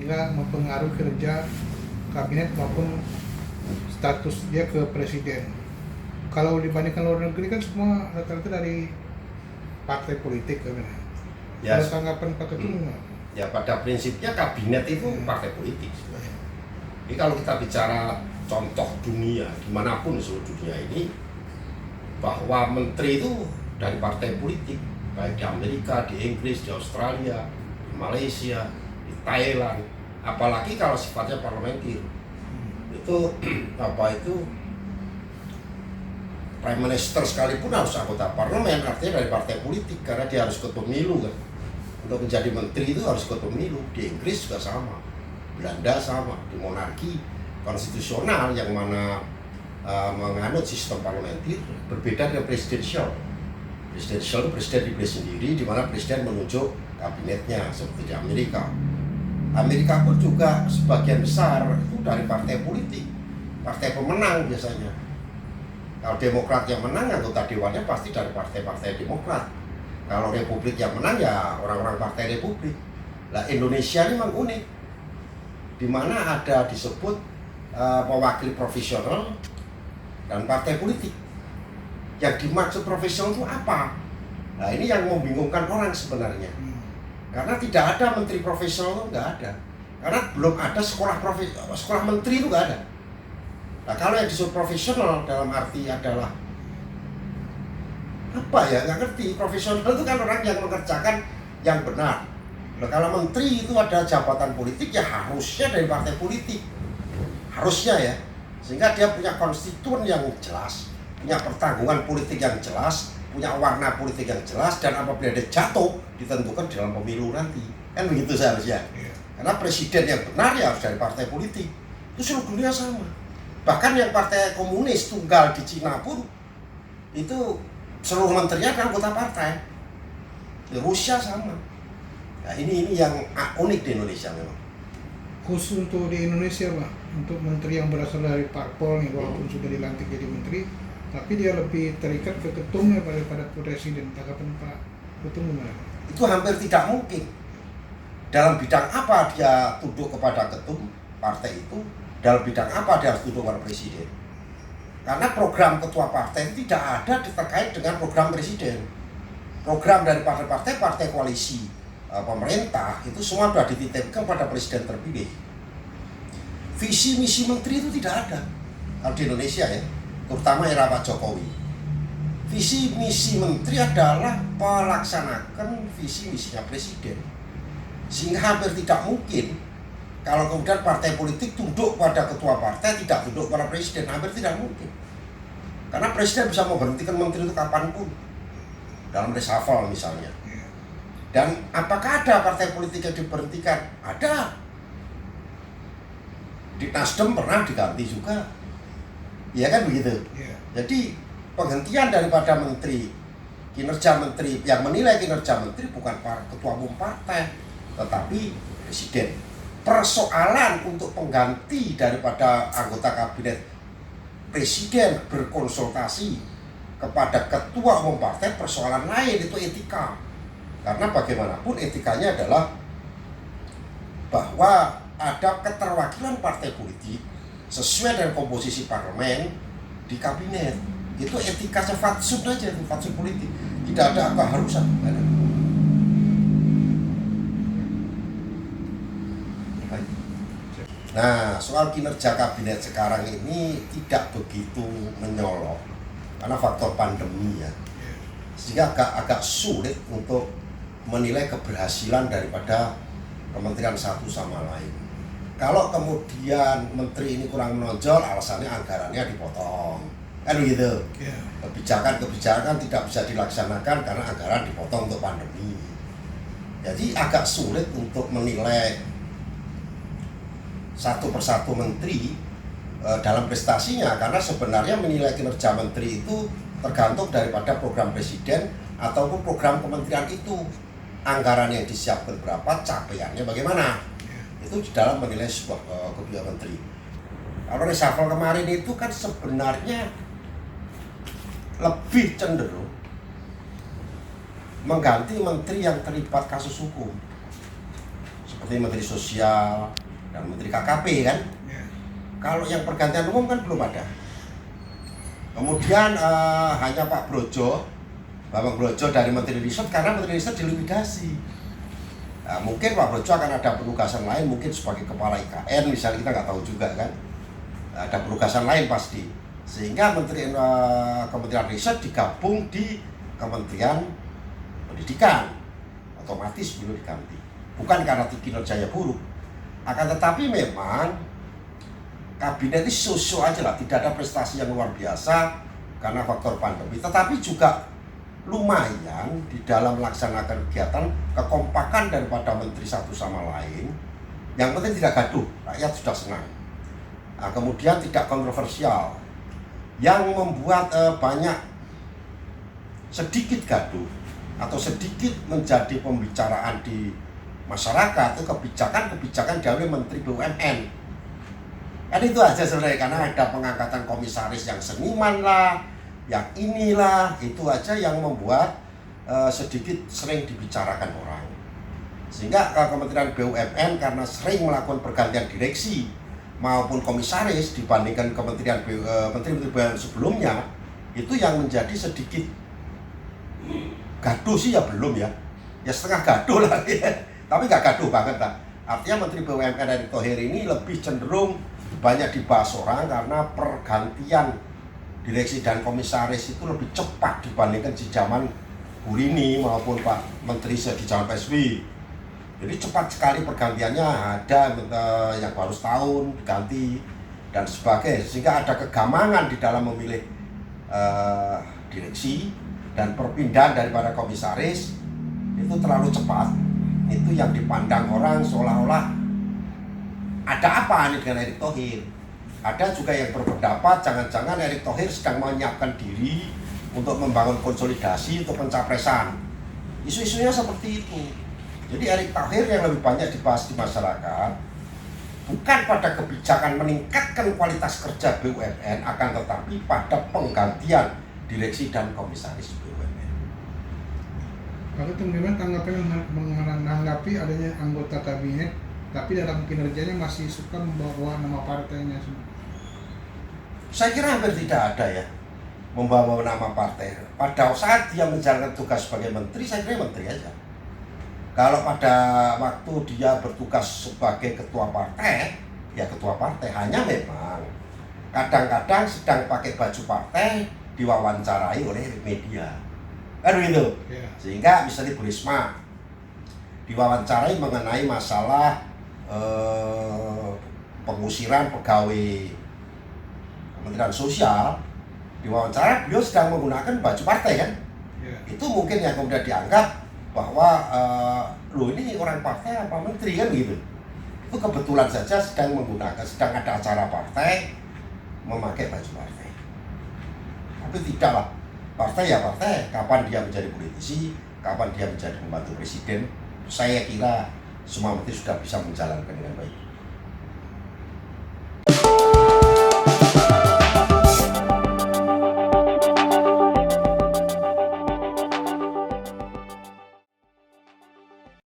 sehingga mempengaruhi kerja kabinet maupun status dia ke presiden. Kalau dibandingkan luar negeri kan semua rata-rata dari partai politik kan. Ya, Ada tanggapan Pak Ketum nggak? ya pada prinsipnya kabinet itu partai politik sebenarnya. Jadi kalau kita bicara contoh dunia dimanapun seluruh dunia ini, bahwa menteri itu dari partai politik, baik di Amerika, di Inggris, di Australia, di Malaysia, di Thailand, apalagi kalau sifatnya parlementer itu Prime Minister sekalipun harus anggota parlemen, artinya dari partai politik karena dia harus ikut pemilu kan. Untuk menjadi menteri itu harus ikut pemilu. Di Inggris juga sama, Belanda sama, di monarki konstitusional yang mana menganut sistem parlementer, berbeda dengan presidensial. Presidensial itu presiden dipilih sendiri, di mana presiden menunjuk kabinetnya seperti di Amerika. Amerika pun juga sebagian besar itu dari partai politik, partai pemenang biasanya. Kalau Demokrat yang menang, anggota dewannya pasti dari partai-partai Demokrat. Kalau Republik yang menang, ya orang-orang partai Republik. Nah, Indonesia ini memang unik, di mana ada disebut mewakili profesional dan partai politik. Yang dimaksud profesional itu apa? Nah, ini yang membingungkan orang sebenarnya. Karena tidak ada menteri profesional, itu nggak ada. Karena belum ada sekolah menteri itu nggak ada. Nah, kalau yang disebut profesional dalam arti adalah apa ya, nggak ngerti. Profesional itu kan orang yang mengerjakan yang benar. Nah, kalau menteri itu ada jabatan politik, ya harusnya dari partai politik. Harusnya ya. Sehingga dia punya konstituen yang jelas, punya pertanggungan politik yang jelas, punya warna politik yang jelas, dan apabila dia jatuh, ditentukan dalam pemilu nanti. Kan begitu seharusnya. Karena presiden yang benar ya harus dari partai politik. Itu seluruh dunia sama. Bahkan yang partai komunis tunggal di Cina pun itu seluruh menterinya kan anggota partai. Di Rusia sama. Nah, ini yang unik di Indonesia memang. Khusus untuk di Indonesia Pak, untuk menteri yang berasal dari parpol nih, walaupun sudah dilantik jadi menteri, tapi dia lebih terikat ke ketumnya daripada presiden. Tanggapan Pak Ketum gimana? Itu hampir tidak mungkin. Dalam bidang apa dia tunduk kepada ketum partai itu, dalam bidang apa dia harus tunduk kepada presiden. Karena program ketua partai itu tidak ada terkait dengan program presiden. Program dari partai koalisi pemerintah itu semua sudah dititipkan pada presiden terpilih. Visi misi menteri itu tidak ada kalau di Indonesia ya, terutama era Pak Jokowi. Visi misi menteri adalah melaksanakan visi misinya presiden. Sehingga hampir tidak mungkin kalau kemudian partai politik tunduk pada ketua partai, tidak tunduk pada presiden, hampir tidak mungkin. Karena presiden bisa memberhentikan menteri itu kapanpun, dalam reshuffle misalnya. Dan apakah ada partai politik yang diberhentikan? Ada. Di Nasdem pernah diganti juga. Ya kan begitu. Jadi penghentian daripada menteri, kinerja menteri, yang menilai kinerja menteri bukan ketua umum partai, tetapi presiden. Persoalan untuk pengganti daripada anggota kabinet presiden berkonsultasi kepada ketua umum partai, persoalan lain, itu etika. Karena bagaimanapun etikanya adalah bahwa ada keterwakilan partai politik sesuai dengan komposisi parlemen di kabinet. Itu etikanya fatsun aja, fatsun politik. Tidak ada keharusan. Nah, soal kinerja kabinet sekarang ini tidak begitu menyolok karena faktor pandemi ya. Sehingga agak sulit untuk menilai keberhasilan daripada kementerian satu sama lain. Kalau kemudian menteri ini kurang menonjol, alasannya anggarannya dipotong, kan begitu. Kebijakan-kebijakan tidak bisa dilaksanakan karena anggaran dipotong untuk pandemi. Jadi agak sulit untuk menilai satu persatu menteri dalam prestasinya, karena sebenarnya menilai kinerja menteri itu tergantung daripada program presiden ataupun program kementerian itu. Anggaran yang disiapkan berapa, capaiannya bagaimana. Itu di dalam menilai sebuah kebijakan menteri. Kalau reshuffle kemarin itu kan sebenarnya lebih cenderung mengganti menteri yang terlibat kasus hukum. seperti Menteri Sosial dan Menteri KKP kan. Ya. Kalau yang pergantian umum kan belum ada. Kemudian hanya Pak Bambang Brojo dari Menteri Riset, karena Menteri Riset dilikuidasi. Nah, mungkin Pak Brojo akan ada penugasan lain, mungkin sebagai kepala IKN misalnya, kita nggak tahu juga kan. Ada penugasan lain pasti. Sehingga Kementerian Riset digabung di Kementerian Pendidikan, otomatis beliau diganti. Bukan karena kinerjanya buruk, akan tetapi memang kabinet ini so-so aja lah, tidak ada prestasi yang luar biasa karena faktor pandemi. Tetapi juga lumayan di dalam melaksanakan kegiatan, kekompakan daripada menteri satu sama lain. Yang penting tidak gaduh, rakyat sudah senang. Nah, kemudian tidak kontroversial, yang membuat banyak sedikit gaduh atau sedikit menjadi pembicaraan di masyarakat itu kebijakan diambil Menteri BUMN. Kan itu aja sebenarnya, karena ada pengangkatan komisaris yang seniman lah, yang inilah, itu aja yang membuat sedikit sering dibicarakan orang. Sehingga Kementerian BUMN karena sering melakukan pergantian direksi maupun komisaris dibandingkan Menteri BUMN sebelumnya, itu yang menjadi sedikit gaduh sih ya belum ya setengah gaduh lah ya. Tapi nggak gaduh banget lah. Artinya Menteri BUMN Erick Thohir ini lebih cenderung banyak dibahas orang karena pergantian direksi dan komisaris itu lebih cepat dibandingkan di zaman Bu Rini maupun Pak Menteri di zaman PSBY. Jadi cepat sekali pergantiannya, ada yang baru setahun ganti dan sebagainya, sehingga ada kegamangan di dalam memilih direksi dan perpindahan daripada komisaris itu terlalu cepat. Itu yang dipandang orang seolah-olah ada apa nih dengan Erick Thohir. Ada juga yang berpendapat jangan-jangan Erick Thohir sedang menyiapkan diri untuk membangun konsolidasi untuk pencapresan. Isu-isunya seperti itu. Jadi Erick Thohir yang lebih banyak dibahas di masyarakat bukan pada kebijakan meningkatkan kualitas kerja BUMN, akan tetapi pada penggantian direksi dan komisaris BUMN. Lalu teman-teman menanggapi adanya anggota kabinet tapi dalam kinerjanya masih suka membawa nama partainya semua. Saya kira hampir tidak ada ya membawa nama partai. Pada saat dia menjalankan tugas sebagai menteri, saya kira menteri aja. Kalau pada waktu dia bertugas sebagai ketua partai, ya ketua partai. Hanya memang kadang-kadang sedang pakai baju partai diwawancarai oleh media, kan begitu. Sehingga misalnya Bu Risma diwawancarai mengenai masalah pengusiran pegawai Kementerian Sosial, diwawancara beliau sedang menggunakan baju partai kan. Itu mungkin yang kemudian dianggap bahwa lo ini orang partai apa menteri kan gitu. Itu kebetulan saja sedang ada acara partai memakai baju partai. Tapi tidaklah, partai ya partai, kapan dia menjadi politisi, kapan dia menjadi pembantu presiden, saya kira semua menteri sudah bisa menjalankan dengan baik.